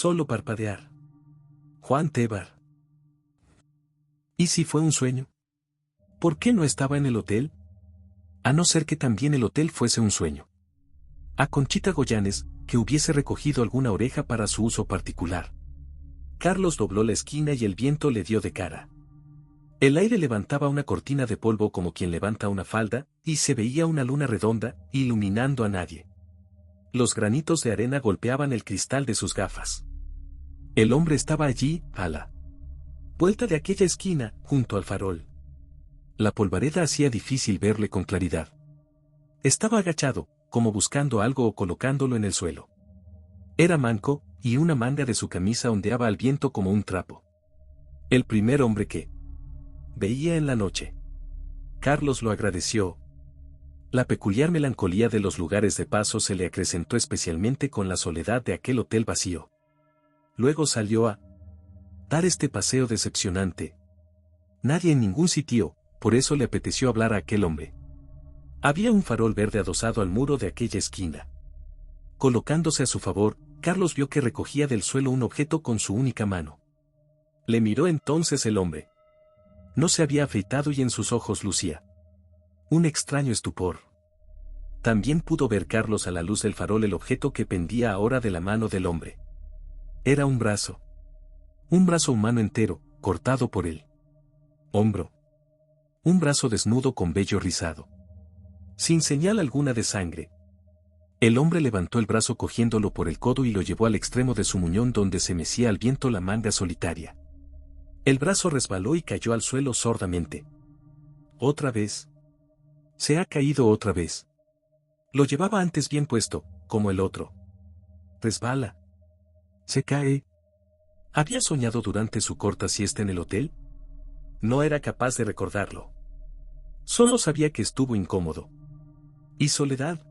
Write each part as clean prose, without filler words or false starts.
Solo parpadear. Juan Tebar. ¿Y si fue un sueño? ¿Por qué no estaba en el hotel? A no ser que también el hotel fuese un sueño. A Conchita Goyanes, que hubiese recogido alguna oreja para su uso particular. Carlos dobló la esquina y el viento le dio de cara. El aire levantaba una cortina de polvo como quien levanta una falda, y se veía una luna redonda, iluminando a nadie. Los granitos de arena golpeaban el cristal de sus gafas. El hombre estaba allí, a la vuelta de aquella esquina, junto al farol. La polvareda hacía difícil verle con claridad. Estaba agachado, como buscando algo o colocándolo en el suelo. Era manco, y una manga de su camisa ondeaba al viento como un trapo. El primer hombre que veía en la noche. Carlos lo agradeció. La peculiar melancolía de los lugares de paso se le acrecentó especialmente con la soledad de aquel hotel vacío. Luego salió a dar este paseo decepcionante. Nadie en ningún sitio, por eso le apeteció hablar a aquel hombre. Había un farol verde adosado al muro de aquella esquina. Colocándose a su favor, Carlos vio que recogía del suelo un objeto con su única mano. Le miró entonces el hombre. No se había afeitado y en sus ojos lucía un extraño estupor. También pudo ver Carlos a la luz del farol el objeto que pendía ahora de la mano del hombre. Era un brazo. Un brazo humano entero, cortado por el hombro. Un brazo desnudo con vello rizado. Sin señal alguna de sangre. El hombre levantó el brazo cogiéndolo por el codo y lo llevó al extremo de su muñón donde se mecía al viento la manga solitaria. El brazo resbaló y cayó al suelo sordamente. Otra vez. Se ha caído otra vez. Lo llevaba antes bien puesto, como el otro. Resbala. Se cae. ¿Había soñado durante su corta siesta en el hotel? No era capaz de recordarlo. Solo sabía que estuvo incómodo. ¿Y soledad?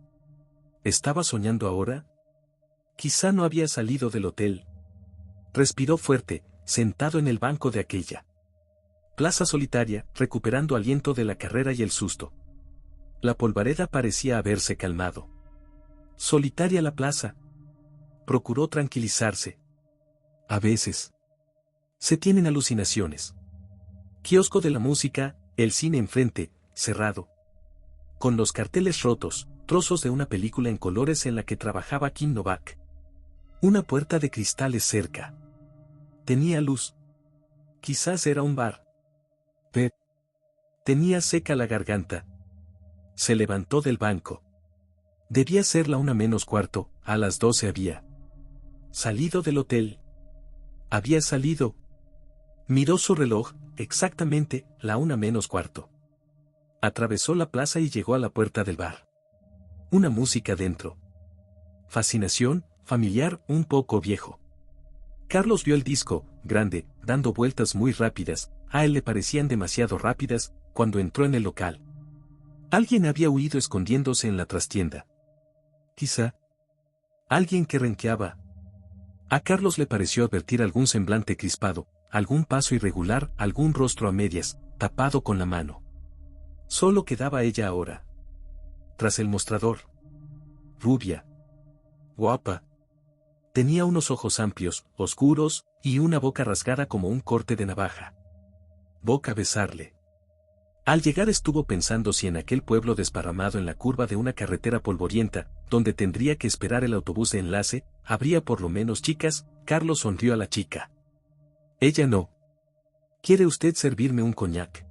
¿Estaba soñando ahora? Quizá no había salido del hotel. Respiró fuerte, sentado en el banco de aquella plaza solitaria, recuperando aliento de la carrera y el susto. La polvareda parecía haberse calmado. Solitaria la plaza. Procuró tranquilizarse. A veces se tienen alucinaciones. Kiosco de la música, el cine enfrente, cerrado. Con los carteles rotos, trozos de una película en colores en la que trabajaba Kim Novak. Una puerta de cristales cerca. Tenía luz. Quizás era un bar. Pero tenía seca la garganta. Se levantó del banco. Debía ser la 1:45, a las 12 había salido del hotel. Había salido. Miró su reloj, exactamente, la 1:45. Atravesó la plaza y llegó a la puerta del bar. Una música dentro. Fascinación, familiar, un poco viejo. Carlos vio el disco, grande, dando vueltas muy rápidas, a él le parecían demasiado rápidas, cuando entró en el local. Alguien había huido escondiéndose en la trastienda. Quizá alguien que renqueaba. A Carlos le pareció advertir algún semblante crispado, algún paso irregular, algún rostro a medias, tapado con la mano. Solo quedaba ella ahora. Tras el mostrador. Rubia. Guapa. Tenía unos ojos amplios, oscuros, y una boca rasgada como un corte de navaja. Boca besarle. Al llegar estuvo pensando si en aquel pueblo desparramado en la curva de una carretera polvorienta, donde tendría que esperar el autobús de enlace, habría por lo menos chicas. Carlos sonrió a la chica. Ella no. ¿Quiere usted servirme un coñac?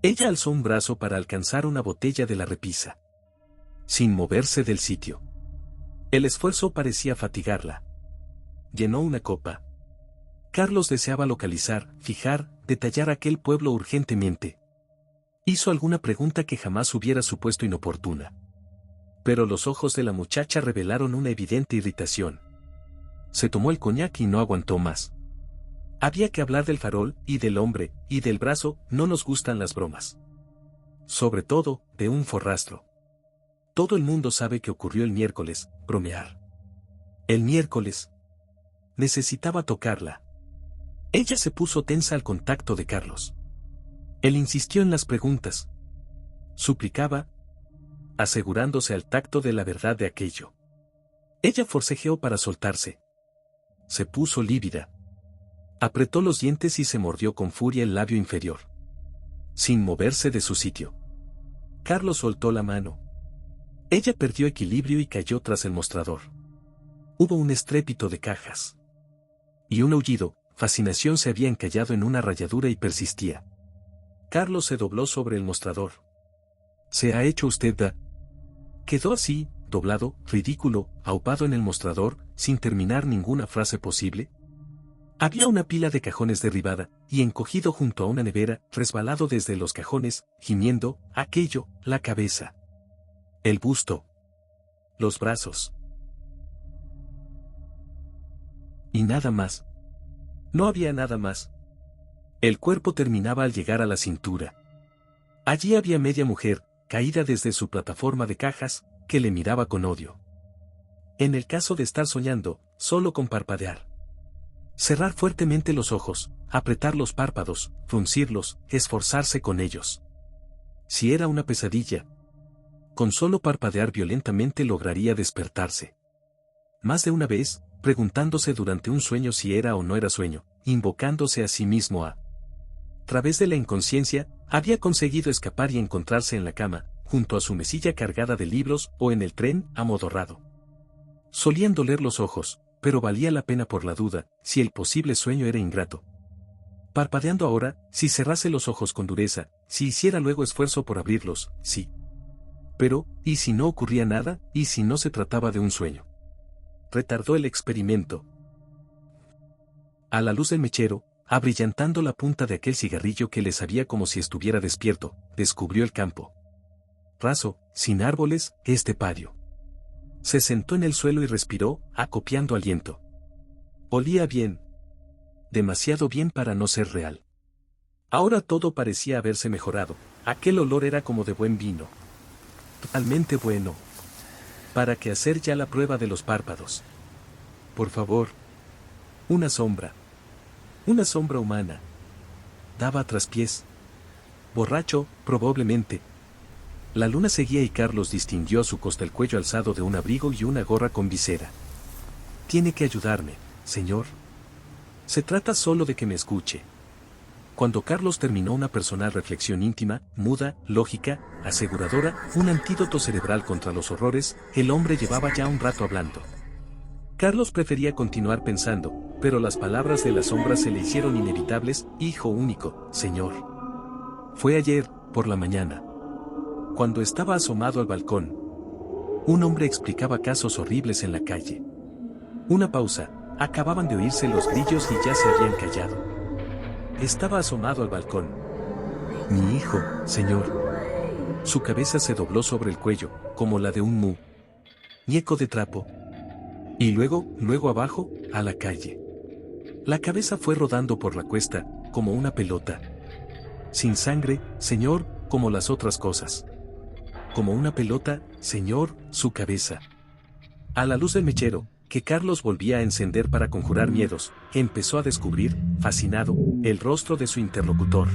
Ella alzó un brazo para alcanzar una botella de la repisa. Sin moverse del sitio. El esfuerzo parecía fatigarla. Llenó una copa. Carlos deseaba localizar, fijar, detallar aquel pueblo urgentemente. Hizo alguna pregunta que jamás hubiera supuesto inoportuna. Pero los ojos de la muchacha revelaron una evidente irritación. Se tomó el coñac y no aguantó más. Había que hablar del farol, y del hombre, y del brazo. No nos gustan las bromas. Sobre todo, de un forrastro. Todo el mundo sabe que ocurrió el miércoles, bromear. El miércoles. Necesitaba tocarla. Ella se puso tensa al contacto de Carlos. Él insistió en las preguntas. Suplicaba, asegurándose al tacto de la verdad de aquello. Ella forcejeó para soltarse. se puso lívida. Apretó los dientes y se mordió con furia el labio inferior. Sin moverse de su sitio. Carlos soltó la mano. Ella perdió equilibrio y cayó tras el mostrador. Hubo un estrépito de cajas. Y un aullido. Fascinación se había encallado en una rayadura y persistía. Carlos se dobló sobre el mostrador. ¿Se ha hecho usted da? Quedó así, doblado, ridículo, aupado en el mostrador, sin terminar ninguna frase posible. Había una pila de cajones derribada, y encogido junto a una nevera, resbalado desde los cajones, gimiendo, aquello, la cabeza. El busto. Los brazos. Y nada más. No había nada más. El cuerpo terminaba al llegar a la cintura. Allí había media mujer, caída desde su plataforma de cajas, que le miraba con odio. En el caso de estar soñando, solo con parpadear. Cerrar fuertemente los ojos, apretar los párpados, fruncirlos, esforzarse con ellos. Si era una pesadilla, con solo parpadear violentamente lograría despertarse. Más de una vez, preguntándose durante un sueño si era o no era sueño, invocándose a sí mismo a través de la inconsciencia, había conseguido escapar y encontrarse en la cama, junto a su mesilla cargada de libros o en el tren, amodorrado. Solían doler los ojos, pero valía la pena por la duda, si el posible sueño era ingrato. Parpadeando ahora, si cerrase los ojos con dureza, si hiciera luego esfuerzo por abrirlos, sí. Pero, ¿y si no ocurría nada? ¿Y si no se trataba de un sueño? Retardó el experimento. A la luz del mechero, abrillantando la punta de aquel cigarrillo que le sabía como si estuviera despierto, descubrió el campo. Raso, sin árboles, estepario. Se sentó en el suelo y respiró, acopiando aliento. Olía bien. Demasiado bien para no ser real. Ahora todo parecía haberse mejorado, aquel olor era como de buen vino. Totalmente bueno. ¿Para qué hacer ya la prueba de los párpados? Por favor. Una sombra. Una sombra humana. Daba a traspiés. Borracho, probablemente. La luna seguía y Carlos distinguió a su costa el cuello alzado de un abrigo y una gorra con visera. Tiene que ayudarme, señor. Se trata solo de que me escuche. Cuando Carlos terminó una personal reflexión íntima, muda, lógica, aseguradora, un antídoto cerebral contra los horrores, el hombre llevaba ya un rato hablando. Carlos prefería continuar pensando, pero las palabras de la sombra se le hicieron inevitables, hijo único, señor. Fue ayer, por la mañana. Cuando estaba asomado al balcón, un hombre explicaba casos horribles en la calle. Una pausa, acababan de oírse los grillos y ya se habían callado. Estaba asomado al balcón. Mi hijo, señor. Su cabeza se dobló sobre el cuello, como la de un muñeco de trapo. Y luego abajo, a la calle. La cabeza fue rodando por la cuesta, como una pelota. Sin sangre, señor, como las otras cosas. Como una pelota, señor, su cabeza. A la luz del mechero, que Carlos volvía a encender para conjurar miedos, empezó a descubrir, fascinado, el rostro de su interlocutor.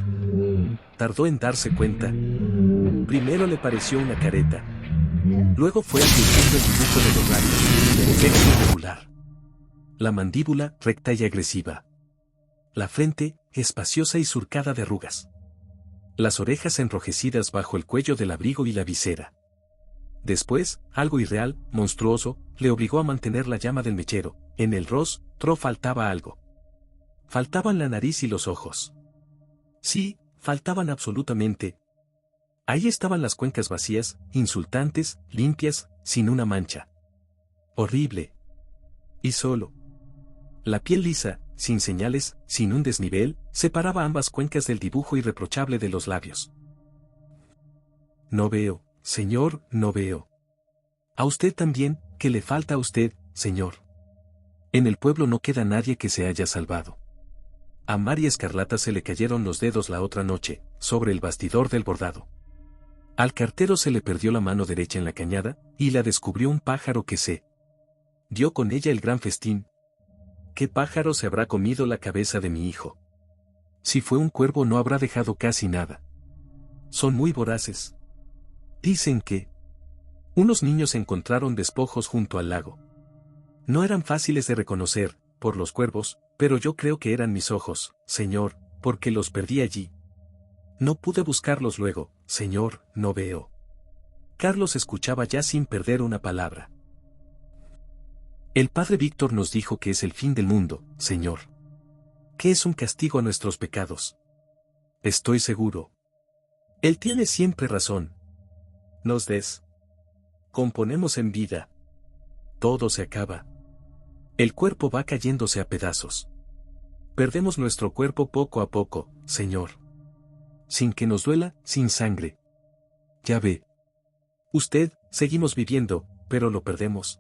Tardó en darse cuenta. Primero le pareció una careta. Luego fue advirtiendo el dibujo de los labios, el efecto irregular. La mandíbula, recta y agresiva. La frente, espaciosa y surcada de arrugas. Las orejas enrojecidas bajo el cuello del abrigo y la visera. Después, algo irreal, monstruoso, le obligó a mantener la llama del mechero. En el rostro faltaba algo. Faltaban la nariz y los ojos. Sí, faltaban absolutamente. Ahí estaban las cuencas vacías, insultantes, limpias, sin una mancha. Horrible. Y solo. La piel lisa, sin señales, sin un desnivel, separaba ambas cuencas del dibujo irreprochable de los labios. No veo. Señor, no veo. A usted también, ¿qué le falta a usted, señor? En el pueblo no queda nadie que se haya salvado. A María Escarlata se le cayeron los dedos la otra noche, sobre el bastidor del bordado. Al cartero se le perdió la mano derecha en la cañada, y la descubrió un pájaro que se dio con ella el gran festín. ¿Qué pájaro se habrá comido la cabeza de mi hijo? Si fue un cuervo no habrá dejado casi nada. Son muy voraces. Dicen que unos niños encontraron despojos junto al lago. No eran fáciles de reconocer, por los cuervos, pero yo creo que eran mis ojos, señor, porque los perdí allí. No pude buscarlos luego, señor, no veo. Carlos escuchaba ya sin perder una palabra. El padre Víctor nos dijo que es el fin del mundo, señor. Que es un castigo a nuestros pecados. Estoy seguro. Él tiene siempre razón. Nos descomponemos en vida. Todo se acaba. El cuerpo va cayéndose a pedazos. Perdemos nuestro cuerpo poco a poco, señor. Sin que nos duela, sin sangre. Ya ve. Usted, seguimos viviendo, pero lo perdemos.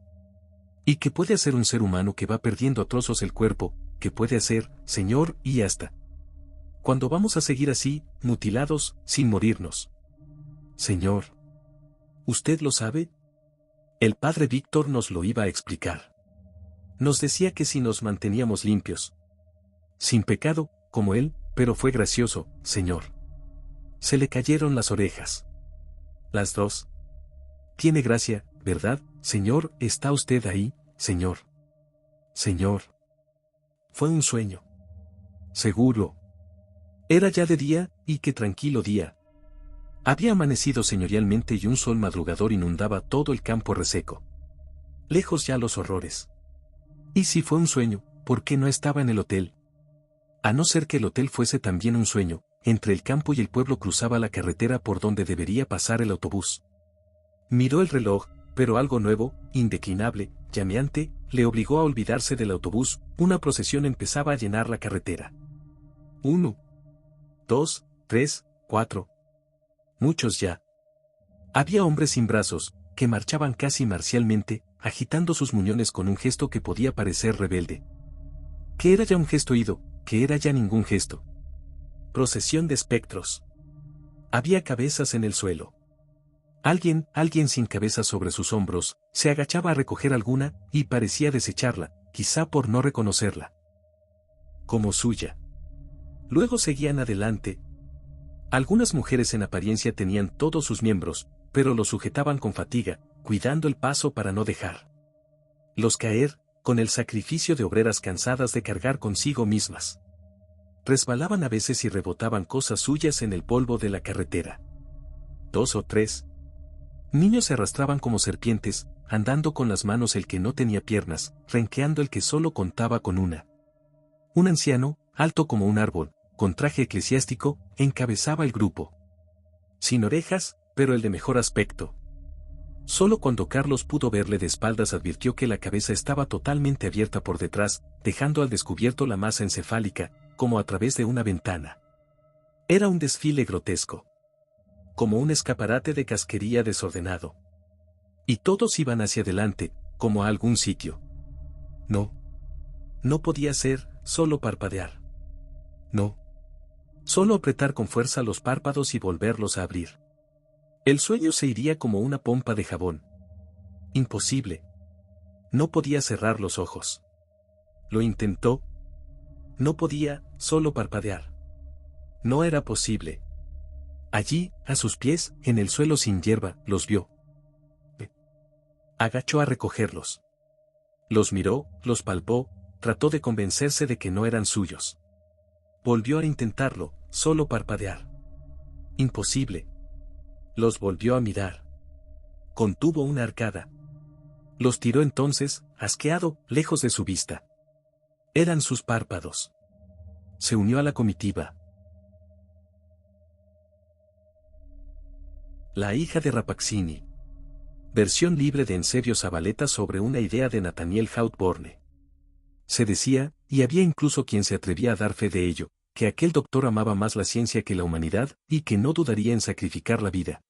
¿Y qué puede hacer un ser humano que va perdiendo a trozos el cuerpo? ¿Qué puede hacer, señor, y hasta cuándo vamos a seguir así, mutilados, sin morirnos? Señor. ¿Usted lo sabe? El padre Víctor nos lo iba a explicar. Nos decía que si nos manteníamos limpios, sin pecado, como él, pero fue gracioso, señor. Se le cayeron las orejas. Las dos. Tiene gracia, ¿verdad, señor? ¿Está usted ahí, señor? Señor. Fue un sueño. Seguro. Era ya de día, y qué tranquilo día. Había amanecido señorialmente y un sol madrugador inundaba todo el campo reseco. Lejos ya los horrores. Y si fue un sueño, ¿por qué no estaba en el hotel? A no ser que el hotel fuese también un sueño, entre el campo y el pueblo cruzaba la carretera por donde debería pasar el autobús. Miró el reloj, pero algo nuevo, indeclinable, llameante, le obligó a olvidarse del autobús. Una procesión empezaba a llenar la carretera. 1, 2, 3, 4. Muchos ya. Había hombres sin brazos, que marchaban casi marcialmente, agitando sus muñones con un gesto que podía parecer rebelde. Que era ya un gesto ido, que era ya ningún gesto. Procesión de espectros. Había cabezas en el suelo. Alguien sin cabeza sobre sus hombros, se agachaba a recoger alguna, y parecía desecharla, quizá por no reconocerla como suya. Luego seguían adelante. Algunas mujeres en apariencia tenían todos sus miembros, pero los sujetaban con fatiga, cuidando el paso para no dejar los caer, con el sacrificio de obreras cansadas de cargar consigo mismas. Resbalaban a veces y rebotaban cosas suyas en el polvo de la carretera. 2 o 3. Niños se arrastraban como serpientes, andando con las manos el que no tenía piernas, renqueando el que solo contaba con una. Un anciano, alto como un árbol, con traje eclesiástico, encabezaba el grupo. Sin orejas, pero el de mejor aspecto. Solo cuando Carlos pudo verle de espaldas advirtió que la cabeza estaba totalmente abierta por detrás, dejando al descubierto la masa encefálica, como a través de una ventana. Era un desfile grotesco. Como un escaparate de casquería desordenado. Y todos iban hacia adelante, como a algún sitio. No. No podía ser, solo parpadear. No. Solo apretar con fuerza los párpados y volverlos a abrir. El sueño se iría como una pompa de jabón. Imposible. No podía cerrar los ojos. Lo intentó. No podía, solo parpadear. No era posible. Allí, a sus pies, en el suelo sin hierba, los vio. Agachó a recogerlos. Los miró, los palpó, trató de convencerse de que no eran suyos. Volvió a intentarlo, solo parpadear. Imposible. Los volvió a mirar. Contuvo una arcada. Los tiró entonces, asqueado, lejos de su vista. Eran sus párpados. Se unió a la comitiva. La hija de Rapaccini. Versión libre de Eusebio Zabaleta sobre una idea de Nathaniel Hawthorne. Se decía, y había incluso quien se atrevía a dar fe de ello, que aquel doctor amaba más la ciencia que la humanidad, y que no dudaría en sacrificar la vida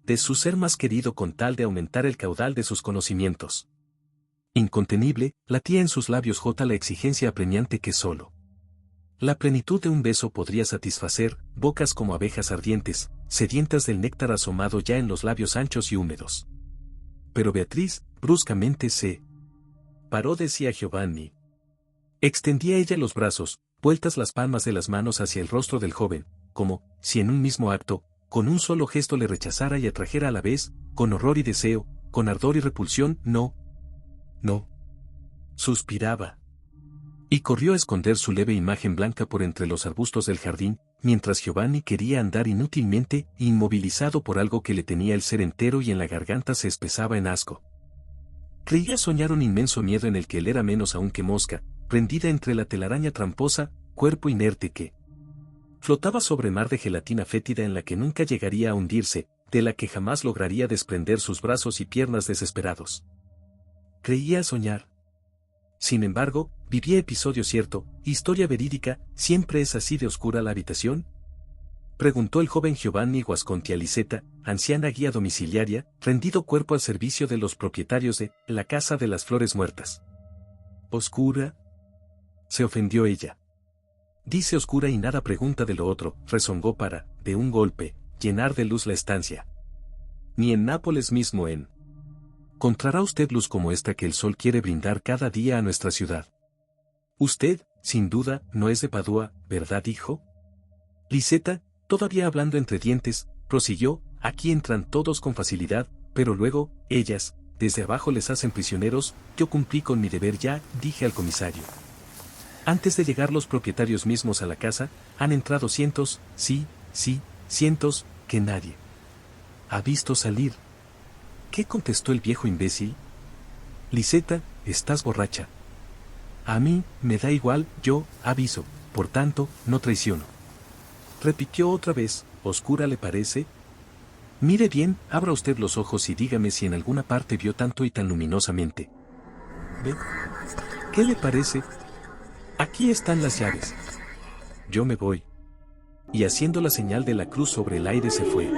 de su ser más querido con tal de aumentar el caudal de sus conocimientos. Incontenible, latía en sus labios J la exigencia apremiante que solo la plenitud de un beso podría satisfacer, bocas como abejas ardientes, sedientas del néctar asomado ya en los labios anchos y húmedos. Pero Beatriz, bruscamente se paró, decía Giovanni. Extendía ella los brazos, vueltas las palmas de las manos hacia el rostro del joven, como, si en un mismo acto, con un solo gesto le rechazara y atrajera a la vez, con horror y deseo, con ardor y repulsión. No. No. Suspiraba. Y corrió a esconder su leve imagen blanca por entre los arbustos del jardín, mientras Giovanni quería andar inútilmente, inmovilizado por algo que le tenía el ser entero y en la garganta se espesaba en asco. Creía soñar un inmenso miedo en el que él era menos aún que mosca, prendida entre la telaraña tramposa, cuerpo inerte que flotaba sobre mar de gelatina fétida en la que nunca llegaría a hundirse, de la que jamás lograría desprender sus brazos y piernas desesperados. Creía soñar. Sin embargo, vivía episodio cierto, historia verídica, ¿siempre es así de oscura la habitación? Preguntó el joven Giovanni Guasconti a Lisetta, anciana guía domiciliaria, rendido cuerpo al servicio de los propietarios de la Casa de las Flores Muertas. ¿Oscura? Se ofendió ella. Dice oscura y nada pregunta de lo otro, rezongó para, de un golpe, llenar de luz la estancia. Ni en Nápoles mismo encontrará usted luz como esta que el sol quiere brindar cada día a nuestra ciudad. Usted, sin duda, no es de Padua, ¿verdad, hijo? Lisetta, todavía hablando entre dientes, prosiguió, aquí entran todos con facilidad, pero luego, ellas, desde abajo les hacen prisioneros, yo cumplí con mi deber ya, dije al comisario. Antes de llegar los propietarios mismos a la casa, han entrado cientos, sí, cientos, que nadie ha visto salir. ¿Qué contestó el viejo imbécil? Lisetta, estás borracha. A mí, me da igual, yo, aviso, por tanto, no traiciono. Repitió otra vez, ¿oscura le parece? Mire bien, abra usted los ojos y dígame si en alguna parte vio tanto y tan luminosamente. ¿Ve? ¿Qué le parece? Aquí están las llaves. Yo me voy. Y haciendo la señal de la cruz sobre el aire se fue.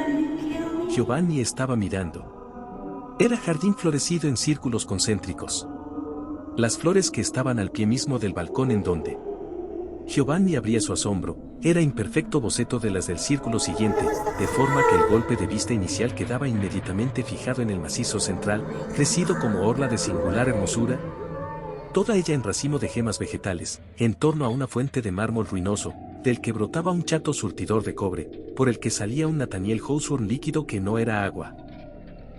Giovanni estaba mirando. Era jardín florecido en círculos concéntricos. Las flores que estaban al pie mismo del balcón en donde Giovanni abría su asombro, era imperfecto boceto de las del círculo siguiente, de forma que el golpe de vista inicial quedaba inmediatamente fijado en el macizo central, crecido como orla de singular hermosura, toda ella en racimo de gemas vegetales, en torno a una fuente de mármol ruinoso, del que brotaba un chato surtidor de cobre, por el que salía un Nathaniel Hawthorne líquido que no era agua.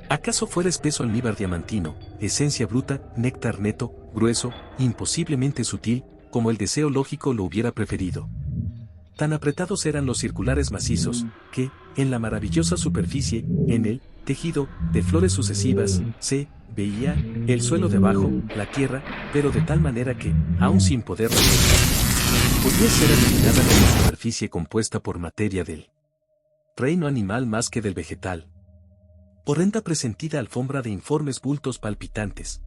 ¿Acaso fuera espeso almíbar diamantino, esencia bruta, néctar neto, grueso, imposiblemente sutil, como el deseo lógico lo hubiera preferido? Tan apretados eran los circulares macizos, que, en la maravillosa superficie, en el tejido de flores sucesivas, se veía el suelo de abajo, la tierra, pero de tal manera que, aun sin poder podía ser adivinada la superficie compuesta por materia del reino animal más que del vegetal. Horrenda presentida alfombra de informes bultos palpitantes.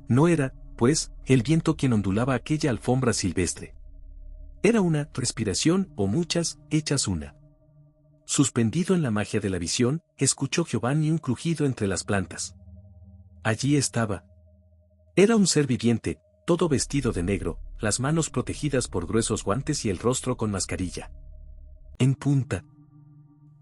No era, pues, el viento quien ondulaba aquella alfombra silvestre. Era una respiración, o muchas, hechas una. Suspendido en la magia de la visión, escuchó Giovanni un crujido entre las plantas. Allí estaba. Era un ser viviente, todo vestido de negro, las manos protegidas por gruesos guantes y el rostro con mascarilla en punta.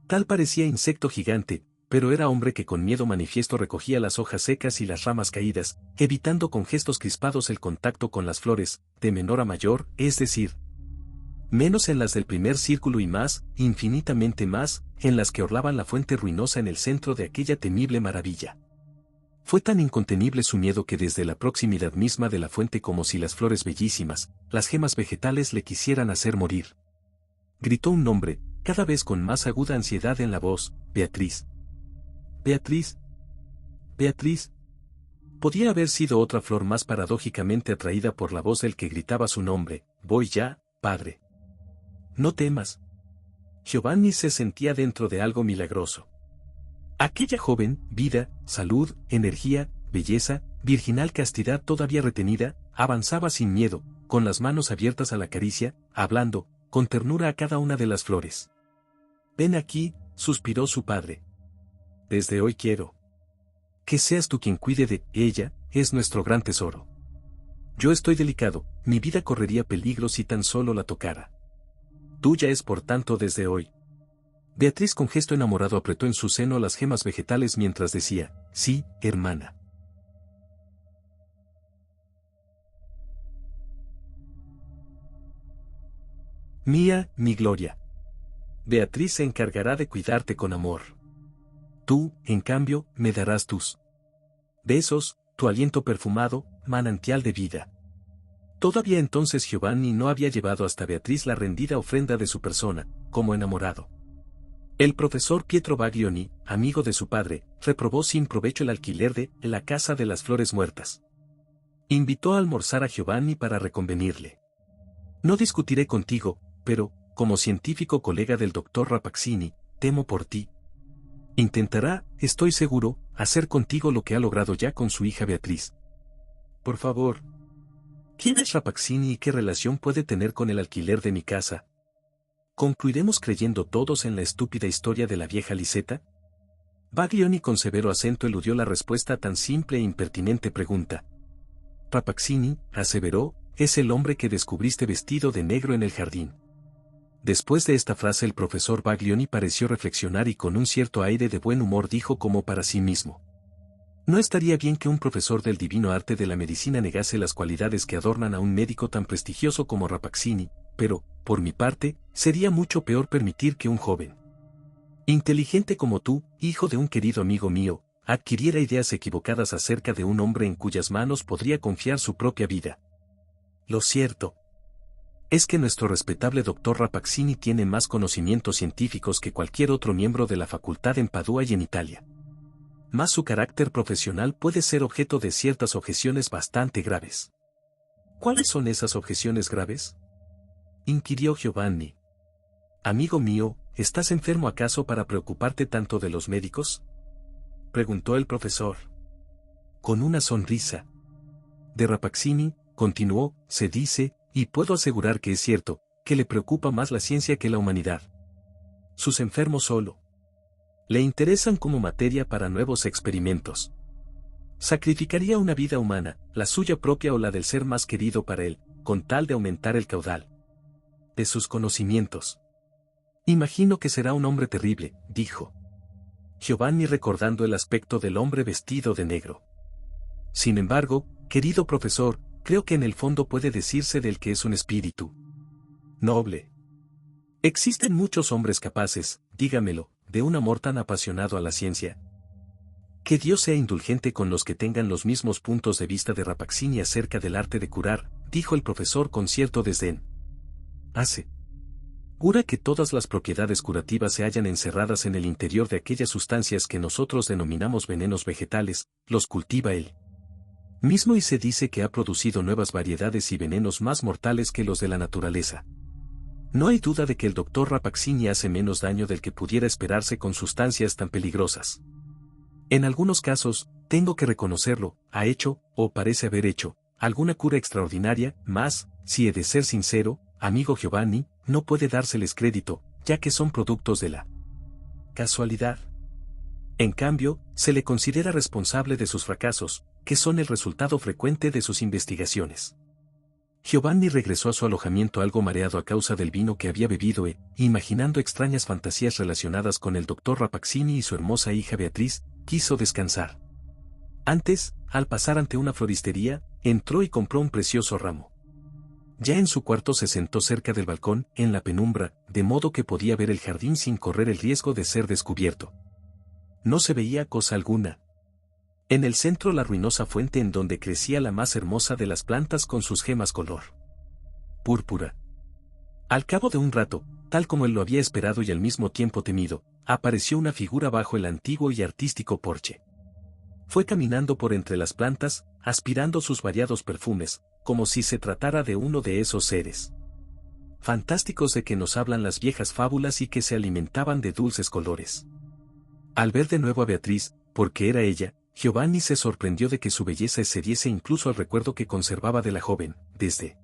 Tal parecía insecto gigante, pero era hombre que con miedo manifiesto recogía las hojas secas y las ramas caídas, evitando con gestos crispados el contacto con las flores, de menor a mayor, es decir, menos en las del primer círculo y más, infinitamente más, en las que orlaban la fuente ruinosa en el centro de aquella temible maravilla. Fue tan incontenible su miedo que desde la proximidad misma de la fuente, como si las flores bellísimas, las gemas vegetales le quisieran hacer morir. Gritó un nombre, cada vez con más aguda ansiedad en la voz: Beatriz. Beatriz. Beatriz. Podía haber sido otra flor más paradójicamente atraída por la voz del que gritaba su nombre: voy ya, padre. No temas. Giovanni se sentía dentro de algo milagroso. Aquella joven, vida, salud, energía, belleza, virginal castidad todavía retenida, avanzaba sin miedo, con las manos abiertas a la caricia, hablando, con ternura a cada una de las flores. Ven aquí, suspiró su padre. Desde hoy quiero que seas tú quien cuide de ella, es nuestro gran tesoro. Yo estoy delicado, mi vida correría peligro si tan solo la tocara. Tuya es por tanto desde hoy. Beatriz con gesto enamorado apretó en su seno las gemas vegetales mientras decía: sí, hermana. Mía, mi gloria. Beatriz se encargará de cuidarte con amor. Tú, en cambio, me darás tus besos, tu aliento perfumado, manantial de vida. Todavía entonces Giovanni no había llevado hasta Beatriz la rendida ofrenda de su persona, como enamorado. El profesor Pietro Baglioni, amigo de su padre, reprobó sin provecho el alquiler de la Casa de las Flores Muertas. Invitó a almorzar a Giovanni para reconvenirle. No discutiré contigo, pero, como científico colega del doctor Rapaccini, temo por ti. Intentará, estoy seguro, hacer contigo lo que ha logrado ya con su hija Beatriz. Por favor. ¿Quién es Rapaccini y qué relación puede tener con el alquiler de mi casa? ¿Concluiremos creyendo todos en la estúpida historia de la vieja Liseta? Baglioni con severo acento eludió la respuesta a tan simple e impertinente pregunta. Rapaccini, aseveró, es el hombre que descubriste vestido de negro en el jardín. Después de esta frase el profesor Baglioni pareció reflexionar y con un cierto aire de buen humor dijo como para sí mismo. No estaría bien que un profesor del divino arte de la medicina negase las cualidades que adornan a un médico tan prestigioso como Rapaccini, pero, por mi parte, sería mucho peor permitir que un joven inteligente como tú, hijo de un querido amigo mío, adquiriera ideas equivocadas acerca de un hombre en cuyas manos podría confiar su propia vida. Lo cierto es que nuestro respetable doctor Rapaccini tiene más conocimientos científicos que cualquier otro miembro de la facultad en Padua y en Italia. Mas su carácter profesional puede ser objeto de ciertas objeciones bastante graves. ¿Cuáles son esas objeciones graves?, inquirió Giovanni. Amigo mío, ¿estás enfermo acaso para preocuparte tanto de los médicos?, preguntó el profesor. Con una sonrisa. De Rapaccini, continuó, se dice, y puedo asegurar que es cierto, que le preocupa más la ciencia que la humanidad. Sus enfermos solo le interesan como materia para nuevos experimentos. Sacrificaría una vida humana, la suya propia o la del ser más querido para él, con tal de aumentar el caudal de sus conocimientos. Imagino que será un hombre terrible, dijo Giovanni recordando el aspecto del hombre vestido de negro. Sin embargo, querido profesor, creo que en el fondo puede decirse del que es un espíritu noble. Existen muchos hombres capaces, dígamelo, de un amor tan apasionado a la ciencia. Que Dios sea indulgente con los que tengan los mismos puntos de vista de Rapaccini acerca del arte de curar, dijo el profesor con cierto desdén. Asegura que todas las propiedades curativas se hallan encerradas en el interior de aquellas sustancias que nosotros denominamos venenos vegetales, los cultiva él mismo y se dice que ha producido nuevas variedades y venenos más mortales que los de la naturaleza. No hay duda de que el doctor Rapaccini hace menos daño del que pudiera esperarse con sustancias tan peligrosas. En algunos casos, tengo que reconocerlo, ha hecho, o parece haber hecho, alguna cura extraordinaria, mas, si he de ser sincero, amigo Giovanni, no puede dárseles crédito, ya que son productos de la casualidad. En cambio, se le considera responsable de sus fracasos, que son el resultado frecuente de sus investigaciones. Giovanni regresó a su alojamiento algo mareado a causa del vino que había bebido imaginando extrañas fantasías relacionadas con el doctor Rapaccini y su hermosa hija Beatriz, quiso descansar. Antes, al pasar ante una floristería, entró y compró un precioso ramo. Ya en su cuarto se sentó cerca del balcón, en la penumbra, de modo que podía ver el jardín sin correr el riesgo de ser descubierto. No se veía cosa alguna. En el centro la ruinosa fuente en donde crecía la más hermosa de las plantas con sus gemas color púrpura. Al cabo de un rato, tal como él lo había esperado y al mismo tiempo temido, apareció una figura bajo el antiguo y artístico porche. Fue caminando por entre las plantas, aspirando sus variados perfumes, como si se tratara de uno de esos seres fantásticos de que nos hablan las viejas fábulas y que se alimentaban de dulces colores. Al ver de nuevo a Beatriz, porque era ella, Giovanni se sorprendió de que su belleza excediese incluso al recuerdo que conservaba de la joven, desde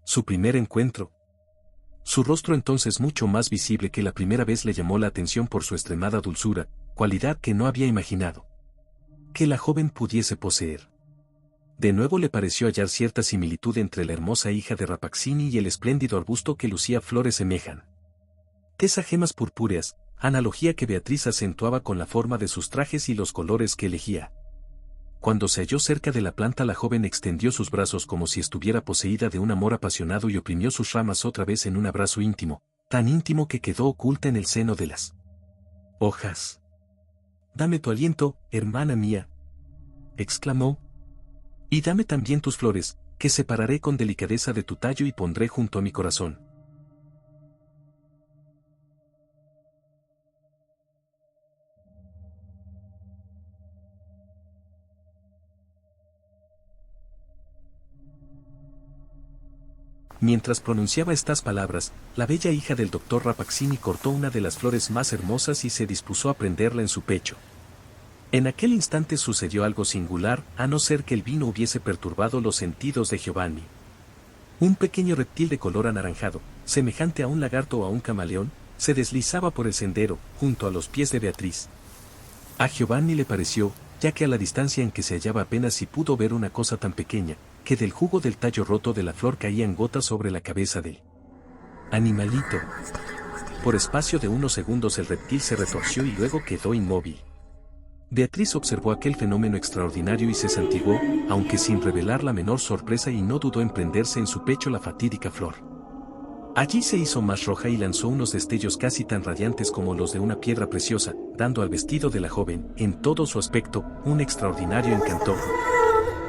su primer encuentro. Su rostro entonces mucho más visible que la primera vez le llamó la atención por su extremada dulzura, cualidad que no había imaginado que la joven pudiese poseer. De nuevo le pareció hallar cierta similitud entre la hermosa hija de Rapaccini y el espléndido arbusto que lucía flores semejan. Esas gemas purpúreas, analogía que Beatriz acentuaba con la forma de sus trajes y los colores que elegía. Cuando se halló cerca de la planta la joven extendió sus brazos como si estuviera poseída de un amor apasionado y oprimió sus ramas otra vez en un abrazo íntimo, tan íntimo que quedó oculta en el seno de las hojas. «Dame tu aliento, hermana mía», exclamó. «Y dame también tus flores, que separaré con delicadeza de tu tallo y pondré junto a mi corazón. Mientras pronunciaba estas palabras, la bella hija del doctor Rapaccini cortó una de las flores más hermosas y se dispuso a prenderla en su pecho. En aquel instante sucedió algo singular, a no ser que el vino hubiese perturbado los sentidos de Giovanni. Un pequeño reptil de color anaranjado, semejante a un lagarto o a un camaleón, se deslizaba por el sendero, junto a los pies de Beatriz. A Giovanni le pareció, ya que a la distancia en que se hallaba apenas si pudo ver una cosa tan pequeña, que del jugo del tallo roto de la flor caían gotas sobre la cabeza del animalito. Por espacio de unos segundos el reptil se retorció y luego quedó inmóvil. Beatriz observó aquel fenómeno extraordinario y se santiguó, aunque sin revelar la menor sorpresa, y no dudó en prenderse en su pecho la fatídica flor. Allí se hizo más roja y lanzó unos destellos casi tan radiantes como los de una piedra preciosa, dando al vestido de la joven, en todo su aspecto, un extraordinario encanto.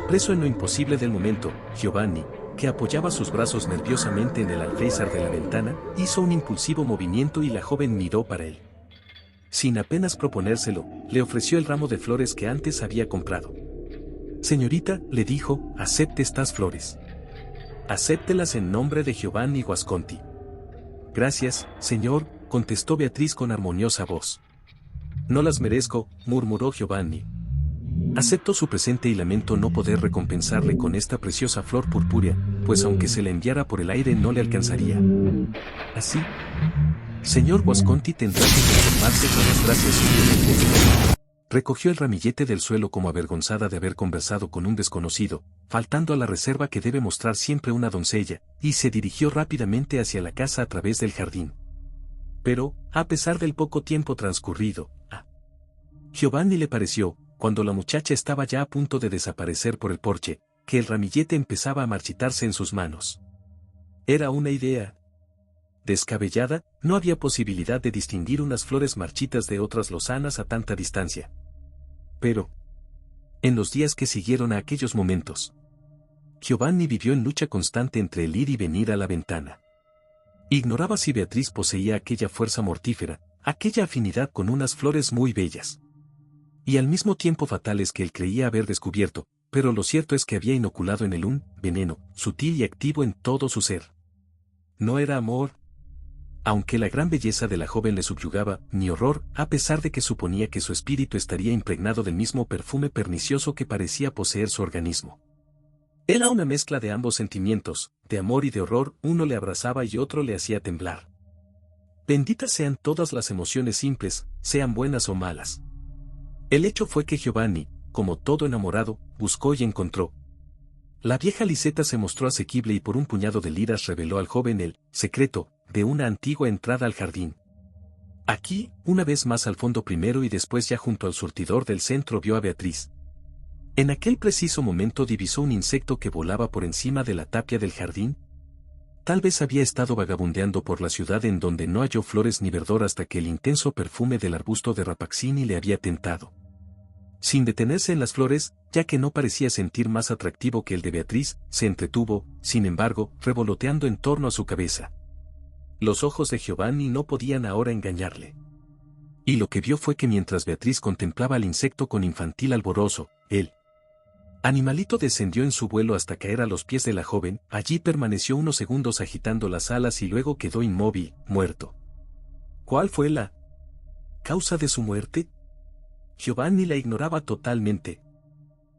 Preso en lo imposible del momento, Giovanni, que apoyaba sus brazos nerviosamente en el alféizar de la ventana, hizo un impulsivo movimiento y la joven miró para él. Sin apenas proponérselo, le ofreció el ramo de flores que antes había comprado. Señorita, le dijo, acepte estas flores. Acéptelas en nombre de Giovanni Guasconti. Gracias, señor, contestó Beatriz con armoniosa voz. No las merezco, murmuró Giovanni. Acepto su presente y lamento no poder recompensarle con esta preciosa flor purpúrea, pues aunque se la enviara por el aire no le alcanzaría. Así, señor Guasconti tendrá que conformarse con las gracias suyas. Recogió el ramillete del suelo como avergonzada de haber conversado con un desconocido, faltando a la reserva que debe mostrar siempre una doncella, y se dirigió rápidamente hacia la casa a través del jardín. Pero, a pesar del poco tiempo transcurrido, a Giovanni le pareció, cuando la muchacha estaba ya a punto de desaparecer por el porche, que el ramillete empezaba a marchitarse en sus manos. Era una idea descabellada, no había posibilidad de distinguir unas flores marchitas de otras lozanas a tanta distancia. Pero, en los días que siguieron a aquellos momentos, Giovanni vivió en lucha constante entre el ir y venir a la ventana. Ignoraba si Beatriz poseía aquella fuerza mortífera, aquella afinidad con unas flores muy bellas y al mismo tiempo fatales que él creía haber descubierto, pero lo cierto es que había inoculado en él un veneno, sutil y activo en todo su ser. No era amor, aunque la gran belleza de la joven le subyugaba, ni horror, a pesar de que suponía que su espíritu estaría impregnado del mismo perfume pernicioso que parecía poseer su organismo. Era una mezcla de ambos sentimientos, de amor y de horror, uno le abrazaba y otro le hacía temblar. Benditas sean todas las emociones simples, sean buenas o malas. El hecho fue que Giovanni, como todo enamorado, buscó y encontró. La vieja Liseta se mostró asequible y por un puñado de liras reveló al joven el secreto de una antigua entrada al jardín. Aquí, una vez más al fondo primero y después ya junto al surtidor del centro, vio a Beatriz. En aquel preciso momento divisó un insecto que volaba por encima de la tapia del jardín. Tal vez había estado vagabundeando por la ciudad en donde no halló flores ni verdor hasta que el intenso perfume del arbusto de Rapaccini le había tentado. Sin detenerse en las flores, ya que no parecía sentir más atractivo que el de Beatriz, se entretuvo, sin embargo, revoloteando en torno a su cabeza. Los ojos de Giovanni no podían ahora engañarle. Y lo que vio fue que mientras Beatriz contemplaba al insecto con infantil alborozo, el animalito descendió en su vuelo hasta caer a los pies de la joven, allí permaneció unos segundos agitando las alas y luego quedó inmóvil, muerto. ¿Cuál fue la causa de su muerte? Giovanni la ignoraba totalmente.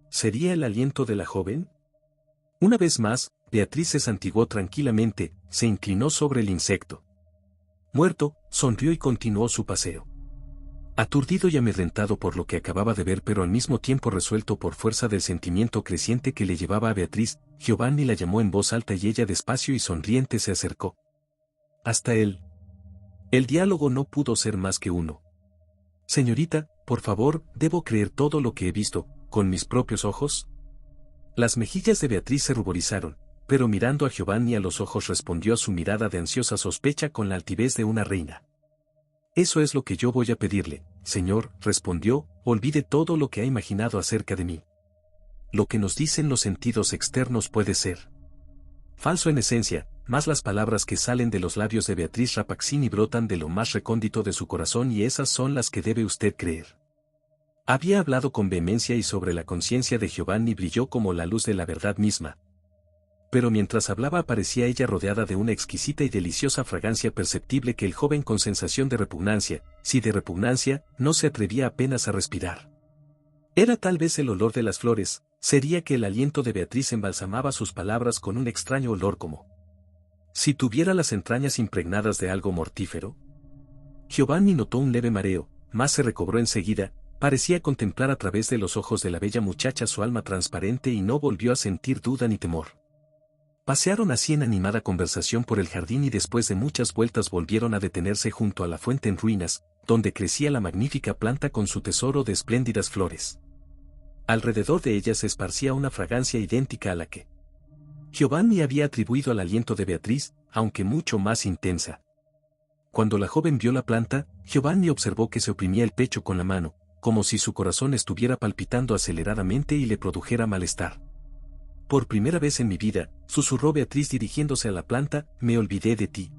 ¿Sería el aliento de la joven? Una vez más, Beatriz se santiguó tranquilamente, se inclinó sobre el insecto. Muerto, sonrió y continuó su paseo. Aturdido y amedrentado por lo que acababa de ver, pero al mismo tiempo resuelto por fuerza del sentimiento creciente que le llevaba a Beatriz, Giovanni la llamó en voz alta y ella despacio y sonriente se acercó. Hasta él. El diálogo no pudo ser más que uno. Señorita, por favor, ¿debo creer todo lo que he visto, con mis propios ojos? Las mejillas de Beatriz se ruborizaron, pero mirando a Giovanni a los ojos respondió a su mirada de ansiosa sospecha con la altivez de una reina. Eso es lo que yo voy a pedirle, señor, respondió, olvide todo lo que ha imaginado acerca de mí. Lo que nos dicen los sentidos externos puede ser falso en esencia, mas las palabras que salen de los labios de Beatriz Rappaccini brotan de lo más recóndito de su corazón y esas son las que debe usted creer. Había hablado con vehemencia y sobre la conciencia de Giovanni brilló como la luz de la verdad misma. Pero mientras hablaba aparecía ella rodeada de una exquisita y deliciosa fragancia perceptible que el joven con sensación de repugnancia, sí de repugnancia, no se atrevía apenas a respirar. Era tal vez el olor de las flores, sería que el aliento de Beatriz embalsamaba sus palabras con un extraño olor como si tuviera las entrañas impregnadas de algo mortífero. Giovanni notó un leve mareo, mas se recobró enseguida, parecía contemplar a través de los ojos de la bella muchacha su alma transparente y no volvió a sentir duda ni temor. Pasearon así en animada conversación por el jardín y después de muchas vueltas volvieron a detenerse junto a la fuente en ruinas, donde crecía la magnífica planta con su tesoro de espléndidas flores. Alrededor de ella se esparcía una fragancia idéntica a la que Giovanni había atribuido al aliento de Beatriz, aunque mucho más intensa. Cuando la joven vio la planta, Giovanni observó que se oprimía el pecho con la mano, como si su corazón estuviera palpitando aceleradamente y le produjera malestar. Por primera vez en mi vida, susurró Beatriz dirigiéndose a la planta, me olvidé de ti.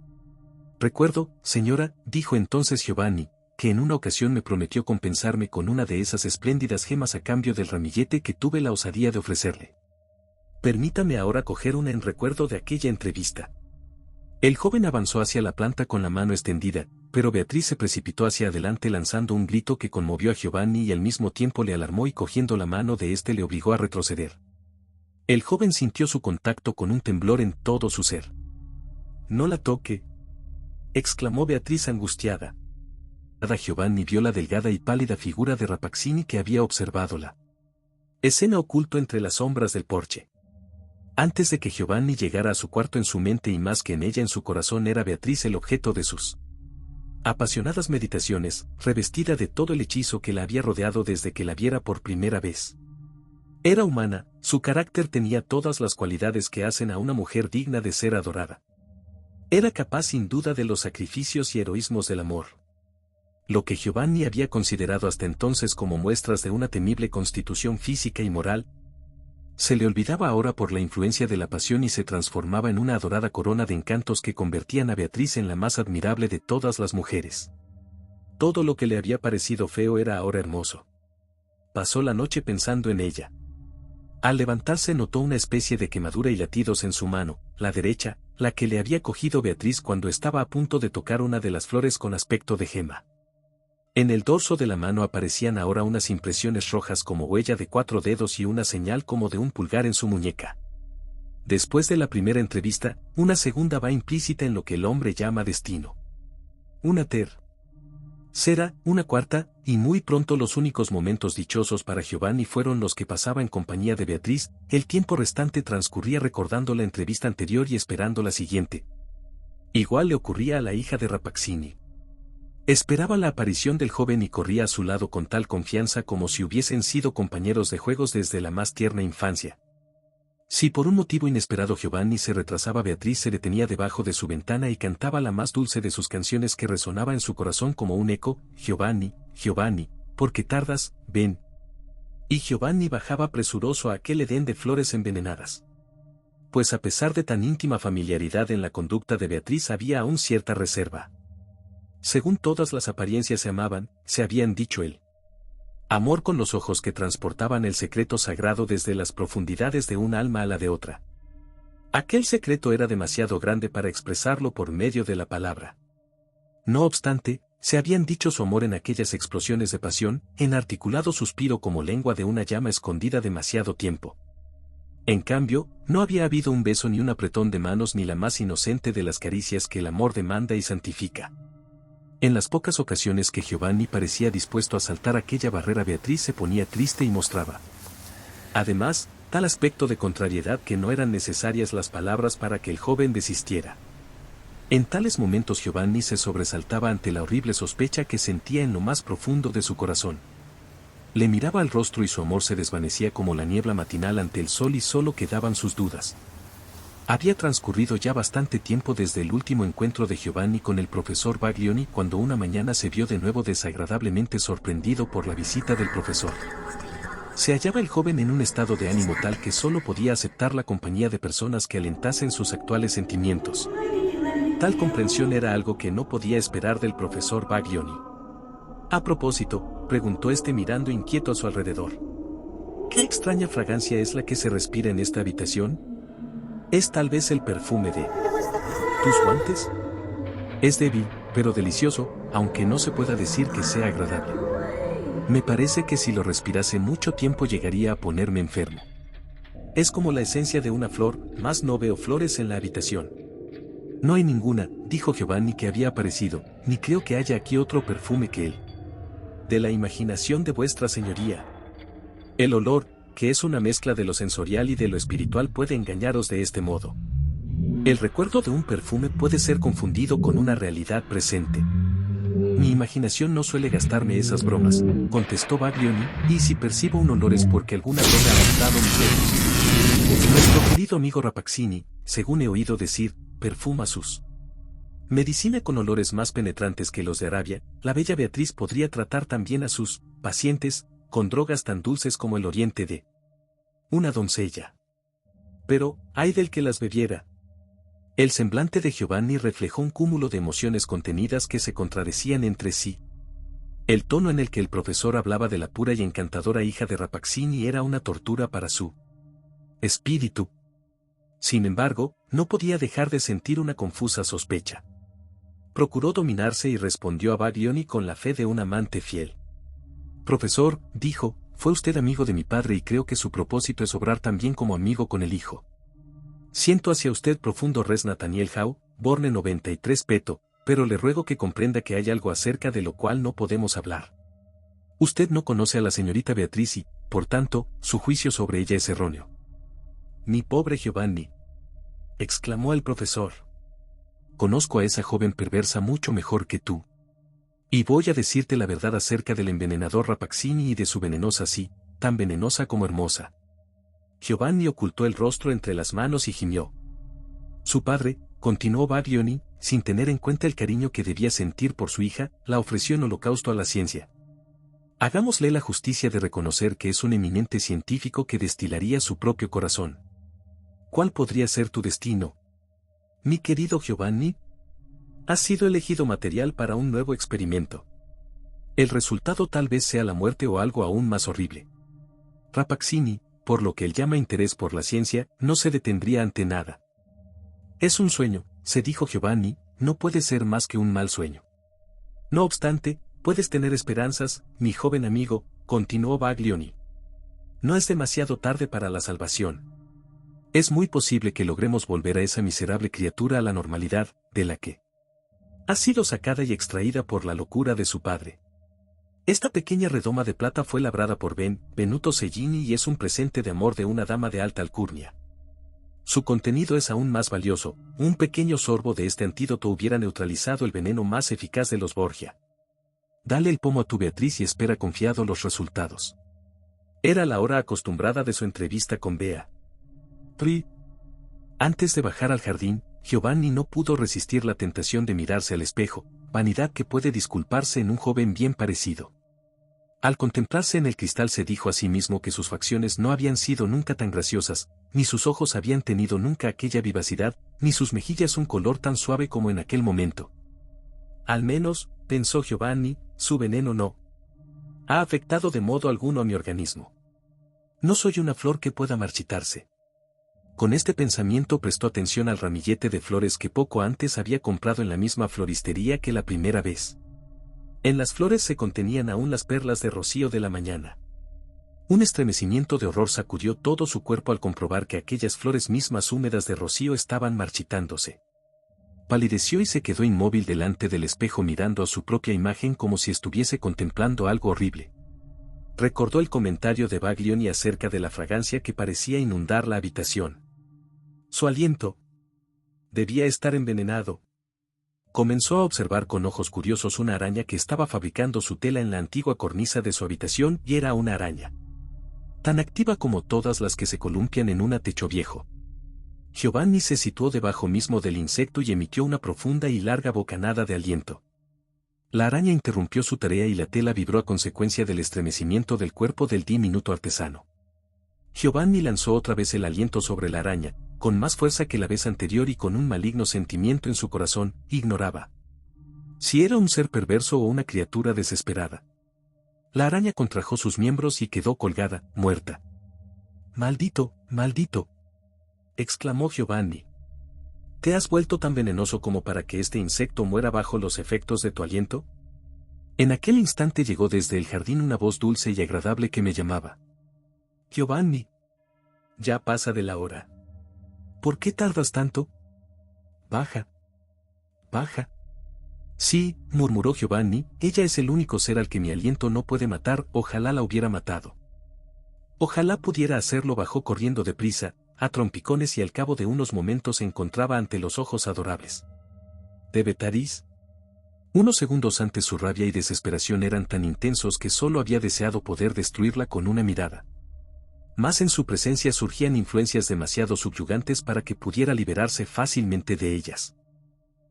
Recuerdo, señora, dijo entonces Giovanni, que en una ocasión me prometió compensarme con una de esas espléndidas gemas a cambio del ramillete que tuve la osadía de ofrecerle. Permítame ahora coger una en recuerdo de aquella entrevista. El joven avanzó hacia la planta con la mano extendida, pero Beatriz se precipitó hacia adelante lanzando un grito que conmovió a Giovanni y al mismo tiempo le alarmó y cogiendo la mano de éste le obligó a retroceder. El joven sintió su contacto con un temblor en todo su ser. «No la toque», exclamó Beatriz angustiada. Giovanni vio la delgada y pálida figura de Rappaccini que había observado la escena oculto entre las sombras del porche. Antes de que Giovanni llegara a su cuarto en su mente y más que en ella en su corazón era Beatriz el objeto de sus apasionadas meditaciones, revestida de todo el hechizo que la había rodeado desde que la viera por primera vez. Era humana, su carácter tenía todas las cualidades que hacen a una mujer digna de ser adorada. Era capaz sin duda de los sacrificios y heroísmos del amor. Lo que Giovanni había considerado hasta entonces como muestras de una temible constitución física y moral, se le olvidaba ahora por la influencia de la pasión y se transformaba en una adorada corona de encantos que convertían a Beatriz en la más admirable de todas las mujeres. Todo lo que le había parecido feo era ahora hermoso. Pasó la noche pensando en ella. Al levantarse notó una especie de quemadura y latidos en su mano, la derecha, la que le había cogido Beatriz cuando estaba a punto de tocar una de las flores con aspecto de gema. En el dorso de la mano aparecían ahora unas impresiones rojas como huella de 4 dedos y una señal como de un pulgar en su muñeca. Después de la primera entrevista, una segunda va implícita en lo que el hombre llama destino. Una tercera, una cuarta, y muy pronto los únicos momentos dichosos para Giovanni fueron los que pasaba en compañía de Beatriz, el tiempo restante transcurría recordando la entrevista anterior y esperando la siguiente. Igual le ocurría a la hija de Rappaccini. Esperaba la aparición del joven y corría a su lado con tal confianza como si hubiesen sido compañeros de juegos desde la más tierna infancia. Si por un motivo inesperado Giovanni se retrasaba, Beatriz se detenía debajo de su ventana y cantaba la más dulce de sus canciones que resonaba en su corazón como un eco, Giovanni, Giovanni, ¿por qué tardas? Ven. Y Giovanni bajaba presuroso a aquel edén de flores envenenadas. Pues a pesar de tan íntima familiaridad en la conducta de Beatriz había aún cierta reserva. Según todas las apariencias se amaban, se habían dicho el amor con los ojos que transportaban el secreto sagrado desde las profundidades de un alma a la de otra. Aquel secreto era demasiado grande para expresarlo por medio de la palabra. No obstante, se habían dicho su amor en aquellas explosiones de pasión, en articulado suspiro como lengua de una llama escondida demasiado tiempo. En cambio, no había habido un beso ni un apretón de manos ni la más inocente de las caricias que el amor demanda y santifica. En las pocas ocasiones que Giovanni parecía dispuesto a saltar aquella barrera, Beatriz se ponía triste y mostraba, además, tal aspecto de contrariedad que no eran necesarias las palabras para que el joven desistiera. En tales momentos Giovanni se sobresaltaba ante la horrible sospecha que sentía en lo más profundo de su corazón. Le miraba al rostro y su amor se desvanecía como la niebla matinal ante el sol y solo quedaban sus dudas. Había transcurrido ya bastante tiempo desde el último encuentro de Giovanni con el profesor Baglioni cuando una mañana se vio de nuevo desagradablemente sorprendido por la visita del profesor. Se hallaba el joven en un estado de ánimo tal que solo podía aceptar la compañía de personas que alentasen sus actuales sentimientos. Tal comprensión era algo que no podía esperar del profesor Baglioni. A propósito, preguntó este mirando inquieto a su alrededor. ¿Qué extraña fragancia es la que se respira en esta habitación? ¿Es tal vez el perfume de tus guantes? Es débil, pero delicioso, aunque no se pueda decir que sea agradable. Me parece que si lo respirase mucho tiempo llegaría a ponerme enfermo. Es como la esencia de una flor, mas no veo flores en la habitación. No hay ninguna, dijo Giovanni que había aparecido, ni creo que haya aquí otro perfume que él. De la imaginación de vuestra señoría. El olor, que es una mezcla de lo sensorial y de lo espiritual, puede engañaros de este modo. El recuerdo de un perfume puede ser confundido con una realidad presente. Mi imaginación no suele gastarme esas bromas, contestó Baglioni, y si percibo un olor es porque alguna vez ha adaptado mis dedos. Nuestro querido amigo Rapazzini, según he oído decir, perfuma sus medicina con olores más penetrantes que los de Arabia. La bella Beatriz podría tratar también a sus pacientes con drogas tan dulces como el oriente de una doncella. Pero, ay del que las bebiera. El semblante de Giovanni reflejó un cúmulo de emociones contenidas que se contradecían entre sí. El tono en el que el profesor hablaba de la pura y encantadora hija de Rapazzini era una tortura para su espíritu. Sin embargo, no podía dejar de sentir una confusa sospecha. Procuró dominarse y respondió a Baglioni con la fe de un amante fiel. Profesor, dijo, fue usted amigo de mi padre y creo que su propósito es obrar también como amigo con el hijo. Siento hacia usted profundo res Nathaniel Howe, Borne 93 Peto, pero le ruego que comprenda que hay algo acerca de lo cual no podemos hablar. Usted no conoce a la señorita Beatriz y, por tanto, su juicio sobre ella es erróneo. Mi pobre Giovanni, exclamó el profesor. Conozco a esa joven perversa mucho mejor que tú. Y voy a decirte la verdad acerca del envenenador Rapazzini y de su venenosa sí, tan venenosa como hermosa. Giovanni ocultó el rostro entre las manos y gimió. Su padre, continuó Baglioni, sin tener en cuenta el cariño que debía sentir por su hija, la ofreció en holocausto a la ciencia. Hagámosle la justicia de reconocer que es un eminente científico que destilaría su propio corazón. ¿Cuál podría ser tu destino? Mi querido Giovanni, has sido elegido material para un nuevo experimento. El resultado tal vez sea la muerte o algo aún más horrible. Rapazzini, por lo que él llama interés por la ciencia, no se detendría ante nada. Es un sueño, se dijo Giovanni, no puede ser más que un mal sueño. No obstante, puedes tener esperanzas, mi joven amigo, continuó Baglioni. No es demasiado tarde para la salvación. Es muy posible que logremos volver a esa miserable criatura a la normalidad, de la que ha sido sacada y extraída por la locura de su padre. Esta pequeña redoma de plata fue labrada por Benvenuto Cellini y es un presente de amor de una dama de alta alcurnia. Su contenido es aún más valioso, un pequeño sorbo de este antídoto hubiera neutralizado el veneno más eficaz de los Borgia. Dale el pomo a tu Beatriz y espera confiado los resultados. Era la hora acostumbrada de su entrevista con Bea. Antes de bajar al jardín, Giovanni no pudo resistir la tentación de mirarse al espejo, vanidad que puede disculparse en un joven bien parecido. Al contemplarse en el cristal se dijo a sí mismo que sus facciones no habían sido nunca tan graciosas, ni sus ojos habían tenido nunca aquella vivacidad, ni sus mejillas un color tan suave como en aquel momento. Al menos, pensó Giovanni, su veneno no ha afectado de modo alguno a mi organismo. No soy una flor que pueda marchitarse. Con este pensamiento prestó atención al ramillete de flores que poco antes había comprado en la misma floristería que la primera vez. En las flores se contenían aún las perlas de rocío de la mañana. Un estremecimiento de horror sacudió todo su cuerpo al comprobar que aquellas flores mismas húmedas de rocío estaban marchitándose. Palideció y se quedó inmóvil delante del espejo mirando a su propia imagen como si estuviese contemplando algo horrible. Recordó el comentario de Baglioni acerca de la fragancia que parecía inundar la habitación. Su aliento debía estar envenenado. Comenzó a observar con ojos curiosos una araña que estaba fabricando su tela en la antigua cornisa de su habitación y era una araña tan activa como todas las que se columpian en un techo viejo. Giovanni se situó debajo mismo del insecto y emitió una profunda y larga bocanada de aliento. La araña interrumpió su tarea y la tela vibró a consecuencia del estremecimiento del cuerpo del diminuto artesano. Giovanni lanzó otra vez el aliento sobre la araña, con más fuerza que la vez anterior y con un maligno sentimiento en su corazón, ignoraba si era un ser perverso o una criatura desesperada. La araña contrajo sus miembros y quedó colgada, muerta. «Maldito, maldito», exclamó Giovanni. ¿Te has vuelto tan venenoso como para que este insecto muera bajo los efectos de tu aliento? En aquel instante llegó desde el jardín una voz dulce y agradable que me llamaba. «Giovanni. Ya pasa de la hora. ¿Por qué tardas tanto? Baja. Baja». «Sí», murmuró Giovanni, «ella es el único ser al que mi aliento no puede matar, ojalá la hubiera matado. Ojalá pudiera hacerlo». Bajó corriendo deprisa, a trompicones y al cabo de unos momentos se encontraba ante los ojos adorables de Beatriz. Unos segundos antes su rabia y desesperación eran tan intensos que solo había deseado poder destruirla con una mirada. Mas en su presencia surgían influencias demasiado subyugantes para que pudiera liberarse fácilmente de ellas.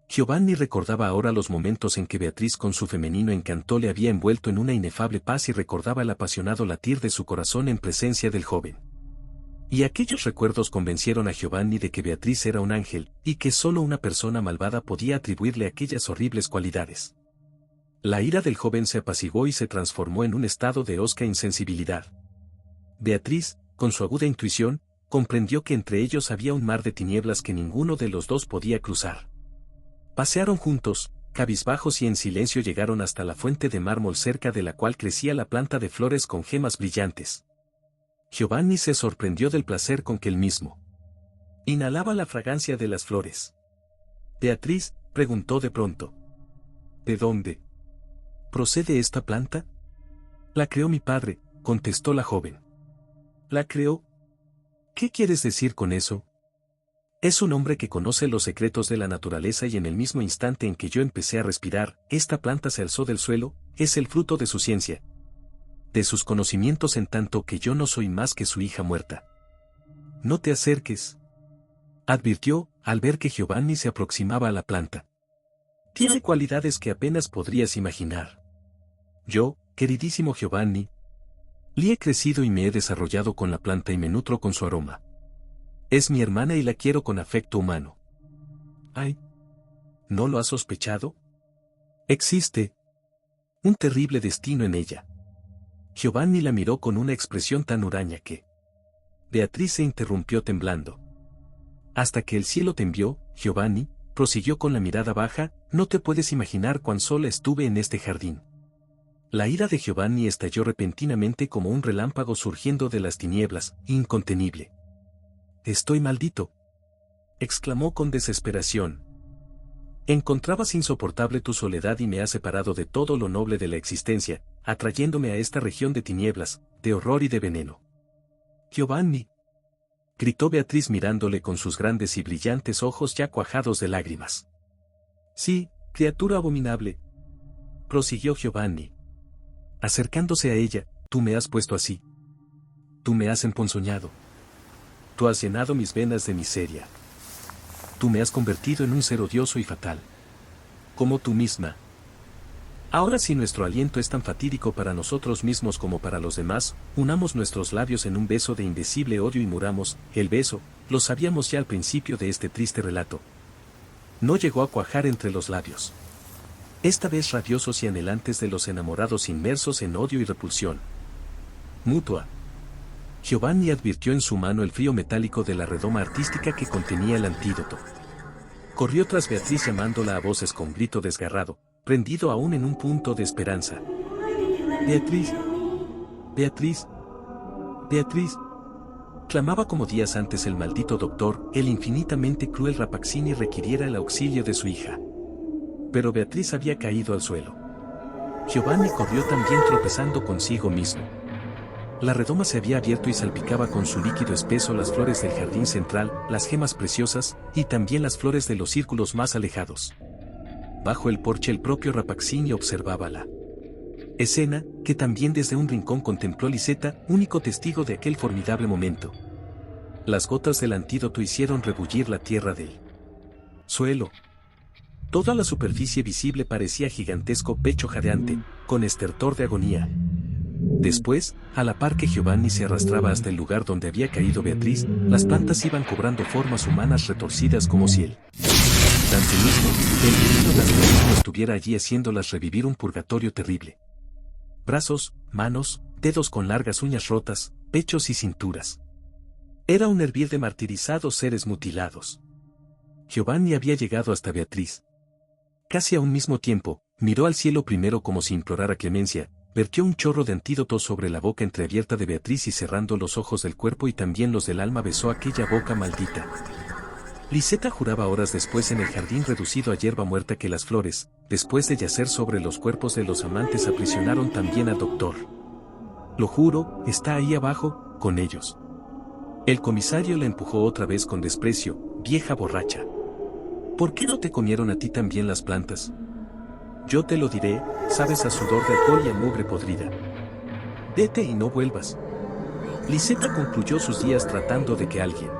Giovanni recordaba ahora los momentos en que Beatriz con su femenino encanto le había envuelto en una inefable paz y recordaba el apasionado latir de su corazón en presencia del joven. Y aquellos recuerdos convencieron a Giovanni de que Beatriz era un ángel, y que solo una persona malvada podía atribuirle aquellas horribles cualidades. La ira del joven se apaciguó y se transformó en un estado de hosca insensibilidad. Beatriz, con su aguda intuición, comprendió que entre ellos había un mar de tinieblas que ninguno de los dos podía cruzar. Pasearon juntos, cabizbajos y en silencio llegaron hasta la fuente de mármol cerca de la cual crecía la planta de flores con gemas brillantes. Giovanni se sorprendió del placer con que él mismo inhalaba la fragancia de las flores. «Beatriz», preguntó de pronto. «¿De dónde procede esta planta?» «La creó mi padre», contestó la joven. «¿La creó? ¿Qué quieres decir con eso?» «Es un hombre que conoce los secretos de la naturaleza y en el mismo instante en que yo empecé a respirar, esta planta se alzó del suelo, es el fruto de su ciencia, de sus conocimientos en tanto que yo no soy más que su hija muerta». «No te acerques», advirtió, al ver que Giovanni se aproximaba a la planta. «Tiene cualidades que apenas podrías imaginar. Yo, queridísimo Giovanni, le he crecido y me he desarrollado con la planta y me nutro con su aroma. Es mi hermana y la quiero con afecto humano». «Ay, ¿no lo has sospechado? Existe un terrible destino en ella». Giovanni la miró con una expresión tan huraña que Beatriz se interrumpió temblando. «Hasta que el cielo te envió, Giovanni», prosiguió con la mirada baja, «no te puedes imaginar cuán sola estuve en este jardín». La ira de Giovanni estalló repentinamente como un relámpago surgiendo de las tinieblas, incontenible. «Estoy maldito», exclamó con desesperación. «Encontrabas insoportable tu soledad y me has separado de todo lo noble de la existencia, atrayéndome a esta región de tinieblas, de horror y de veneno». «Giovanni», gritó Beatriz mirándole con sus grandes y brillantes ojos ya cuajados de lágrimas. «Sí, criatura abominable», prosiguió Giovanni, acercándose a ella, «tú me has puesto así. Tú me has emponzoñado. Tú has llenado mis venas de miseria. Tú me has convertido en un ser odioso y fatal. Como tú misma. Ahora si nuestro aliento es tan fatídico para nosotros mismos como para los demás, unamos nuestros labios en un beso de indecible odio y muramos, el beso, lo sabíamos ya al principio de este triste relato. No llegó a cuajar entre los labios. Esta vez rabiosos y anhelantes de los enamorados inmersos en odio y repulsión mutua. Giovanni advirtió en su mano el frío metálico de la redoma artística que contenía el antídoto. Corrió tras Beatriz llamándola a voces con grito desgarrado, prendido aún en un punto de esperanza. «Beatriz, Beatriz, Beatriz», clamaba como días antes el maldito doctor, el infinitamente cruel Rapazzini requiriera el auxilio de su hija. Pero Beatriz había caído al suelo. Giovanni corrió también tropezando consigo mismo. La redoma se había abierto y salpicaba con su líquido espeso las flores del jardín central, las gemas preciosas, y también las flores de los círculos más alejados. Bajo el porche el propio Rapazzini observaba la escena, que también desde un rincón contempló Lisetta, único testigo de aquel formidable momento. Las gotas del antídoto hicieron rebullir la tierra del suelo. Toda la superficie visible parecía gigantesco pecho jadeante, con estertor de agonía. Después, a la par que Giovanni se arrastraba hasta el lugar donde había caído Beatriz, las plantas iban cobrando formas humanas retorcidas como si el instante mismo, el divino naturalismo estuviera allí haciéndolas revivir un purgatorio terrible. Brazos, manos, dedos con largas uñas rotas, pechos y cinturas. Era un hervir de martirizados seres mutilados. Giovanni había llegado hasta Beatriz. Casi a un mismo tiempo, miró al cielo primero como si implorara clemencia, vertió un chorro de antídoto sobre la boca entreabierta de Beatriz y cerrando los ojos del cuerpo y también los del alma besó aquella boca maldita. Liseta juraba horas después en el jardín reducido a hierba muerta que las flores, después de yacer sobre los cuerpos de los amantes aprisionaron también al doctor. Lo juro, está ahí abajo, con ellos. El comisario la empujó otra vez con desprecio, vieja borracha. ¿Por qué no te comieron a ti también las plantas? Yo te lo diré, sabes a sudor de alcohol y a mugre podrida. Vete y no vuelvas. Liseta concluyó sus días tratando de que alguien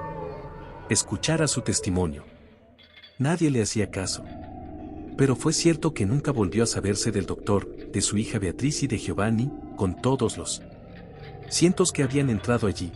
escuchara su testimonio. Nadie le hacía caso. Pero fue cierto que nunca volvió a saberse del doctor, de su hija Beatriz y de Giovanni, con todos los cientos que habían entrado allí.